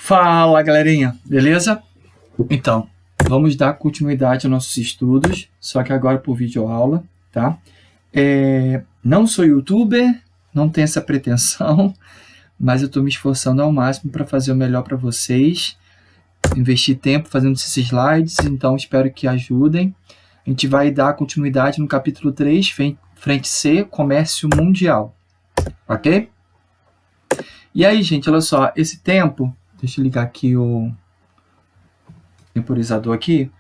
Fala, galerinha, beleza? Então, vamos dar continuidade aos nossos estudos, só que agora por videoaula, tá? Não sou youtuber, não tenho essa pretensão, mas eu estou me esforçando ao máximo para fazer o melhor para vocês, investir tempo fazendo esses slides, então espero que ajudem. A gente vai dar continuidade no capítulo 3, frente C, Comércio Mundial, ok? E aí, gente, olha só, esse tempo, deixa eu ligar aqui o temporizador aqui,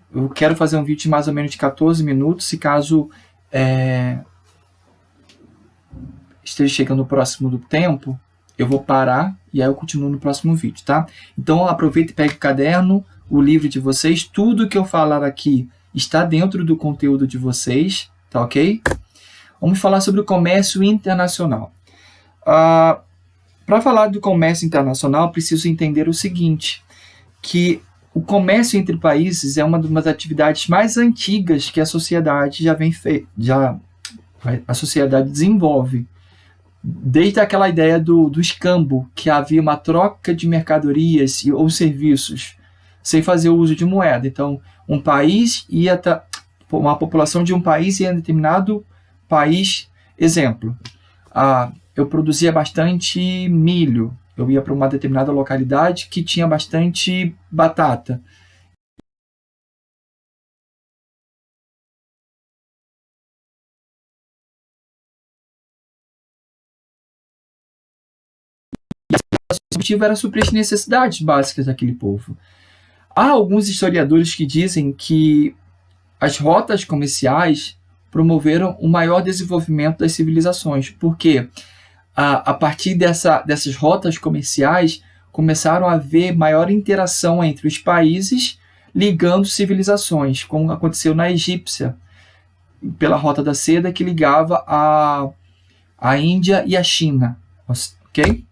eu quero fazer um vídeo de mais ou menos de 14 minutos, se caso esteja chegando próximo do tempo, eu vou parar e aí eu continuo no próximo vídeo, tá? Então aproveita e pega o caderno, o livro de vocês, tudo que eu falar aqui está dentro do conteúdo de vocês, tá ok? Vamos falar sobre o comércio internacional. Para falar do comércio internacional, preciso entender o seguinte, que o comércio entre países é uma das atividades mais antigas que a sociedade a sociedade desenvolve. Desde aquela ideia do escambo, que havia uma troca de mercadorias ou serviços sem fazer uso de moeda. Então, uma população de um país ia em determinado país, exemplo, eu produzia bastante milho, eu ia para uma determinada localidade que tinha bastante batata. O objetivo era suprir as necessidades básicas daquele povo. Há alguns historiadores que dizem que as rotas comerciais promoveram o maior desenvolvimento das civilizações, porque a partir dessas rotas comerciais começaram a haver maior interação entre os países, ligando civilizações, como aconteceu na egípcia, pela Rota da Seda, que ligava a Índia e a China, ok?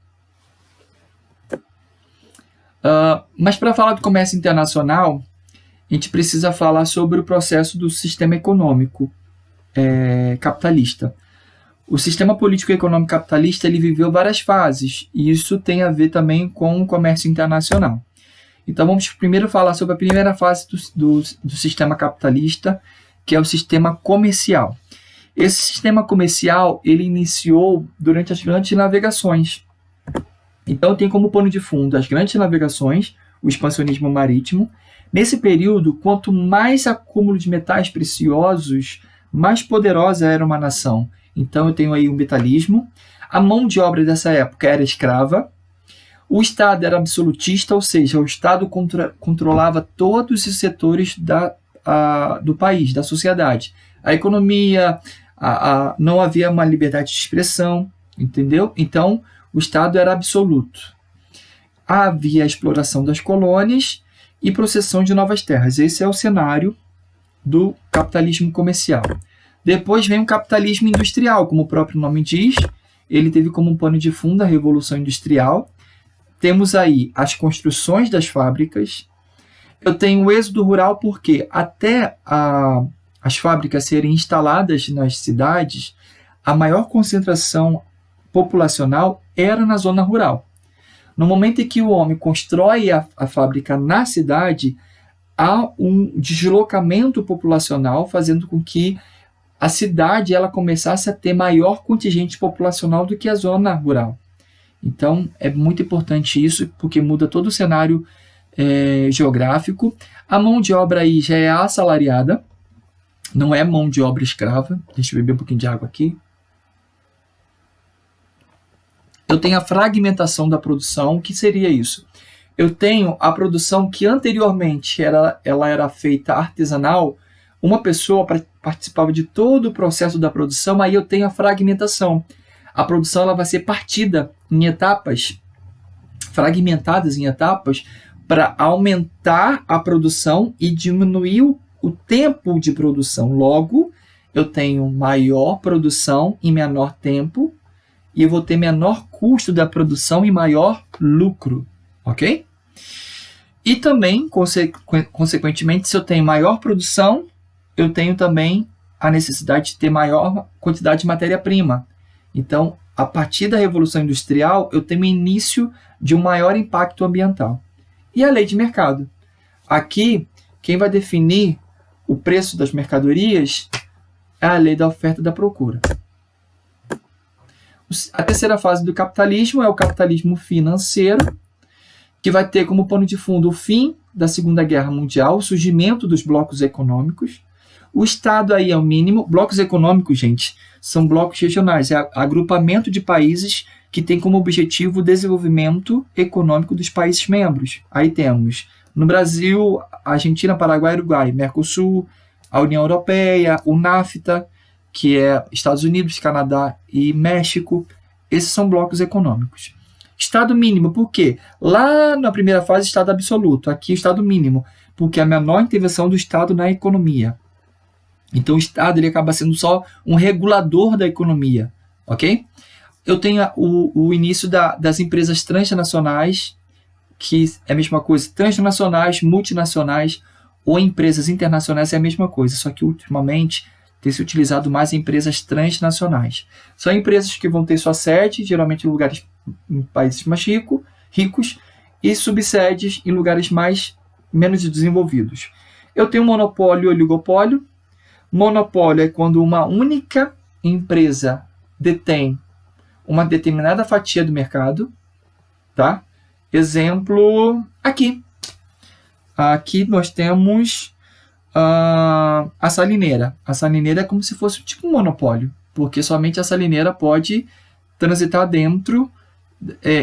Mas para falar do comércio internacional, a gente precisa falar sobre o processo do sistema econômico capitalista. O sistema político e econômico capitalista ele viveu várias fases, e isso tem a ver também com o comércio internacional. Então vamos primeiro falar sobre a primeira fase do sistema capitalista, que é o sistema comercial. Esse sistema comercial ele iniciou durante as grandes navegações. Então tem como pano de fundo as grandes navegações, o expansionismo marítimo. Nesse período, quanto mais acúmulo de metais preciosos, mais poderosa era uma nação. Então eu tenho aí o metalismo. A mão de obra dessa época era escrava. O Estado era absolutista, ou seja, o Estado controlava todos os setores do país, da sociedade. A economia, não havia uma liberdade de expressão, entendeu? Então o Estado era absoluto. Havia a exploração das colônias e processão de novas terras. Esse é o cenário do capitalismo comercial. Depois vem o capitalismo industrial, como o próprio nome diz. Ele teve como pano de fundo a Revolução Industrial. Temos aí as construções das fábricas. Eu tenho o êxodo rural porque até as fábricas serem instaladas nas cidades, a maior concentração populacional era na zona rural. No momento em que o homem constrói a fábrica na cidade, há um deslocamento populacional, fazendo com que a cidade ela começasse a ter maior contingente populacional do que a zona rural. Então, é muito importante isso, porque muda todo o cenário geográfico. A mão de obra aí já é assalariada, não é mão de obra escrava. Deixa eu beber um pouquinho de água aqui. Eu tenho a fragmentação da produção. O que seria isso? Eu tenho a produção que anteriormente ela era feita artesanal, uma pessoa participava de todo o processo da produção, aí eu tenho a fragmentação. A produção ela vai ser partida em etapas, fragmentadas em etapas, para aumentar a produção e diminuir o tempo de produção. Logo, eu tenho maior produção em menor tempo, e eu vou ter menor custo da produção e maior lucro, ok? E também, consequentemente, se eu tenho maior produção, eu tenho também a necessidade de ter maior quantidade de matéria-prima. Então, a partir da Revolução Industrial, eu tenho o início de um maior impacto ambiental. E a lei de mercado. Aqui, quem vai definir o preço das mercadorias é a lei da oferta e da procura. A terceira fase do capitalismo é o capitalismo financeiro, que vai ter como pano de fundo o fim da Segunda Guerra Mundial, o surgimento dos blocos econômicos. O Estado aí é o mínimo. Blocos econômicos, gente, são blocos regionais, é agrupamento de países que tem como objetivo o desenvolvimento econômico dos países membros. Aí temos, no Brasil, Argentina, Paraguai, Uruguai, Mercosul, a União Europeia, o NAFTA, que é Estados Unidos, Canadá e México. Esses são blocos econômicos. Estado mínimo, por quê? Lá na primeira fase, Estado absoluto. Aqui, Estado mínimo, porque é a menor intervenção do Estado na economia. Então, o Estado ele acaba sendo só um regulador da economia, ok? Eu tenho o início das empresas transnacionais, que é a mesma coisa. Transnacionais, multinacionais ou empresas internacionais é a mesma coisa, só que ultimamente tem se utilizado mais empresas transnacionais. São empresas que vão ter sua sede, geralmente em países mais ricos, e subsedes em lugares menos desenvolvidos. Eu tenho monopólio e oligopólio. Monopólio é quando uma única empresa detém uma determinada fatia do mercado, tá? Exemplo, aqui. Aqui nós temos a salineira. A salineira é como se fosse tipo um monopólio, porque somente a salineira pode transitar dentro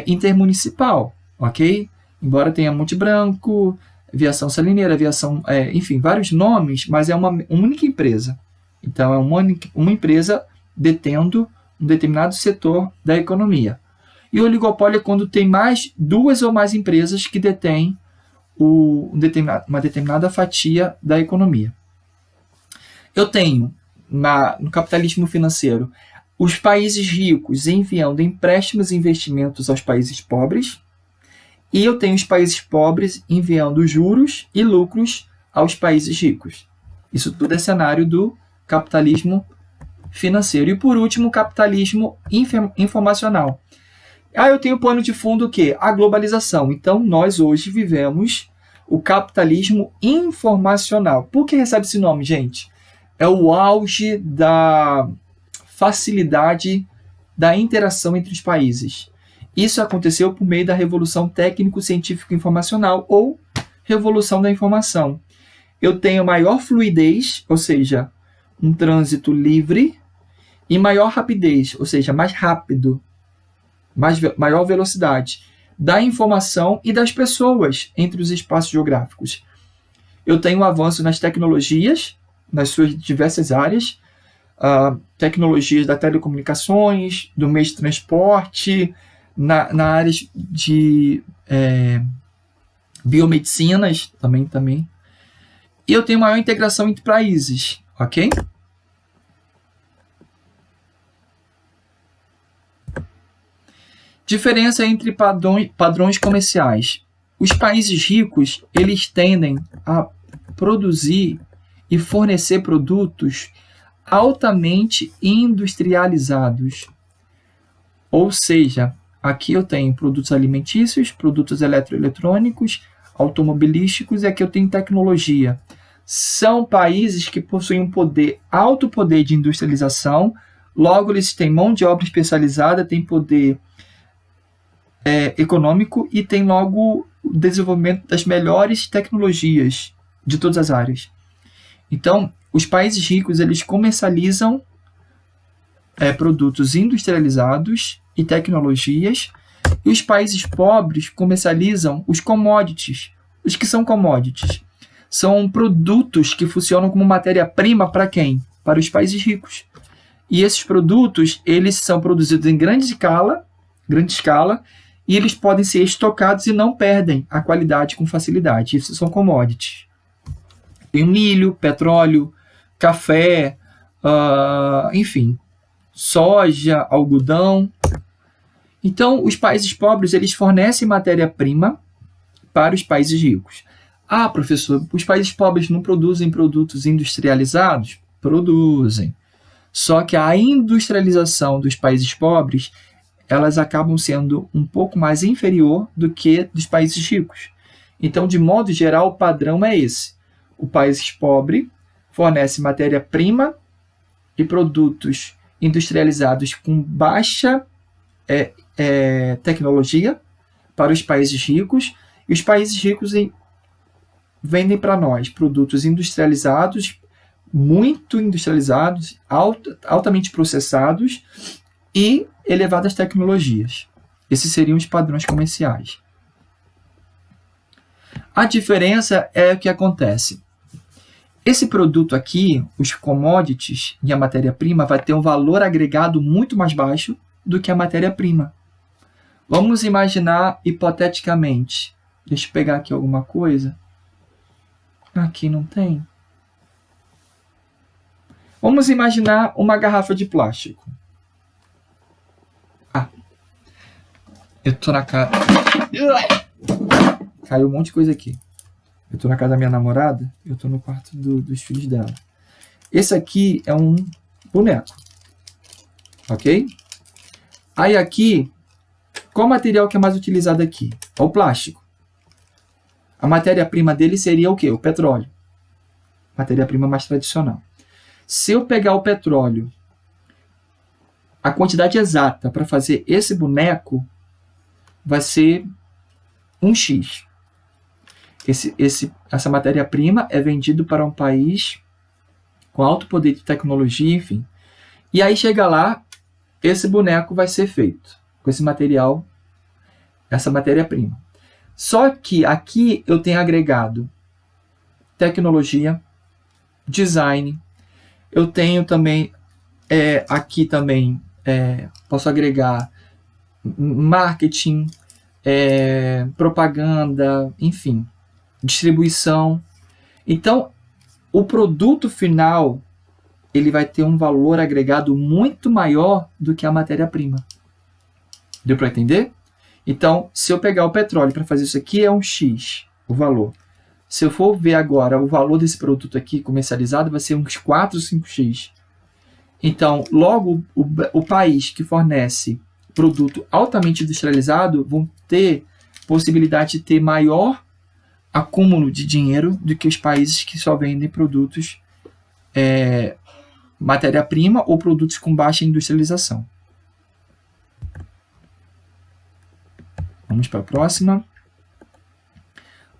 intermunicipal, ok? Embora tenha Monte Branco, Viação Salineira, enfim, vários nomes, mas é uma única empresa. Então, é uma empresa detendo um determinado setor da economia. E o oligopólio é quando tem duas ou mais empresas que detêm uma determinada fatia da economia. Eu tenho, no capitalismo financeiro, os países ricos enviando empréstimos e investimentos aos países pobres, e eu tenho os países pobres enviando juros e lucros aos países ricos. Isso tudo é cenário do capitalismo financeiro. E, por último, o capitalismo informacional. Eu tenho o pano de fundo o quê? A globalização. Então, nós hoje vivemos o capitalismo informacional. Por que recebe esse nome, gente? É o auge da facilidade da interação entre os países. Isso aconteceu por meio da Revolução Técnico-Científico-Informacional ou Revolução da Informação. Eu tenho maior fluidez, ou seja, um trânsito livre, e maior rapidez, ou seja, mais rápido, maior velocidade da informação e das pessoas entre os espaços geográficos. Eu tenho um avanço nas tecnologias, nas suas diversas áreas, tecnologias das telecomunicações, do meio de transporte, na área de biomedicinas também. E eu tenho maior integração entre países, ok? Diferença entre padrões comerciais. Os países ricos, eles tendem a produzir e fornecer produtos altamente industrializados. Ou seja, aqui eu tenho produtos alimentícios, produtos eletroeletrônicos, automobilísticos, e aqui eu tenho tecnologia. São países que possuem um alto poder de industrialização, logo eles têm mão de obra especializada, têm poder econômico e têm logo o desenvolvimento das melhores tecnologias de todas as áreas. Então, os países ricos, eles comercializam produtos industrializados e tecnologias, e os países pobres comercializam os commodities. Os que são commodities? São produtos que funcionam como matéria-prima para quem? Para os países ricos. E esses produtos, eles são produzidos em grande escala, e eles podem ser estocados e não perdem a qualidade com facilidade. Isso são commodities. Tem milho, petróleo, café, enfim, soja, algodão. Então, os países pobres, eles fornecem matéria-prima para os países ricos. Professor, os países pobres não produzem produtos industrializados? Produzem. Só que a industrialização dos países pobres elas acabam sendo um pouco mais inferior do que dos países ricos. Então, de modo geral, o padrão é esse. O país pobre fornece matéria-prima e produtos industrializados com baixa tecnologia para os países ricos, e os países ricos vendem para nós produtos industrializados, muito industrializados, altamente processados e elevadas tecnologias. Esses seriam os padrões comerciais. A diferença é o que acontece. Esse produto aqui, os commodities e a matéria-prima, vai ter um valor agregado muito mais baixo do que a matéria-prima. Vamos imaginar hipoteticamente. Deixa eu pegar aqui alguma coisa. Aqui não tem. Vamos imaginar uma garrafa de plástico. Eu tô na casa... Caiu um monte de coisa aqui. Eu tô na casa da minha namorada, eu tô no quarto dos filhos dela. Esse aqui é um boneco. Ok? Aí aqui, qual material que é mais utilizado aqui? É o plástico. A matéria-prima dele seria o quê? O petróleo. Matéria-prima mais tradicional. Se eu pegar o petróleo, a quantidade exata para fazer esse boneco vai ser 1x. Essa matéria-prima é vendida para um país com alto poder de tecnologia, enfim. E aí chega lá, esse boneco vai ser feito com esse material, essa matéria-prima. Só que aqui eu tenho agregado tecnologia, design, eu tenho também, aqui também, posso agregar marketing, propaganda, enfim, distribuição. Então, o produto final ele vai ter um valor agregado muito maior do que a matéria-prima. Deu para entender? Então, se eu pegar o petróleo para fazer isso aqui, é um X, o valor. Se eu for ver agora o valor desse produto aqui comercializado, vai ser uns 4, 5x. Então, logo, o país que fornece produto altamente industrializado vão ter possibilidade de ter maior acúmulo de dinheiro do que os países que só vendem produtos matéria-prima ou produtos com baixa industrialização. Vamos para a próxima.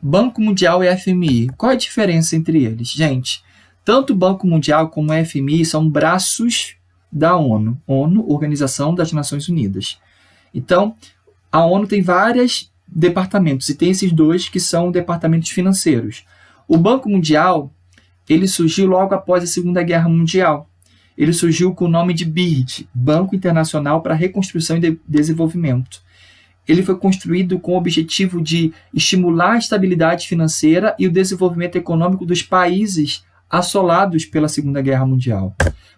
Banco Mundial e FMI. Qual é a diferença entre eles? Gente, tanto o Banco Mundial como o FMI são braços da ONU. ONU, Organização das Nações Unidas. Então, a ONU tem vários departamentos, e tem esses dois que são departamentos financeiros. O Banco Mundial, ele surgiu logo após a Segunda Guerra Mundial. Ele surgiu com o nome de BIRD, Banco Internacional para a Reconstrução e Desenvolvimento. Ele foi construído com o objetivo de estimular a estabilidade financeira e o desenvolvimento econômico dos países assolados pela Segunda Guerra Mundial.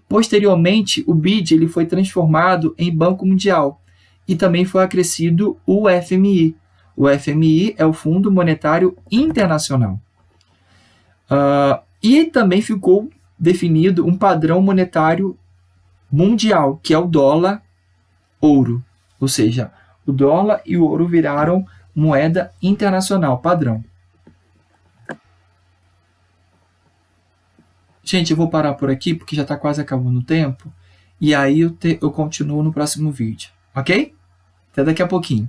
Posteriormente, o BID ele foi transformado em Banco Mundial e também foi acrescido o FMI. O FMI é o Fundo Monetário Internacional. E também ficou definido um padrão monetário mundial, que é o dólar-ouro. Ou seja, o dólar e o ouro viraram moeda internacional, padrão. Gente, eu vou parar por aqui, porque já está quase acabando o tempo. E aí eu continuo no próximo vídeo, ok? Até daqui a pouquinho.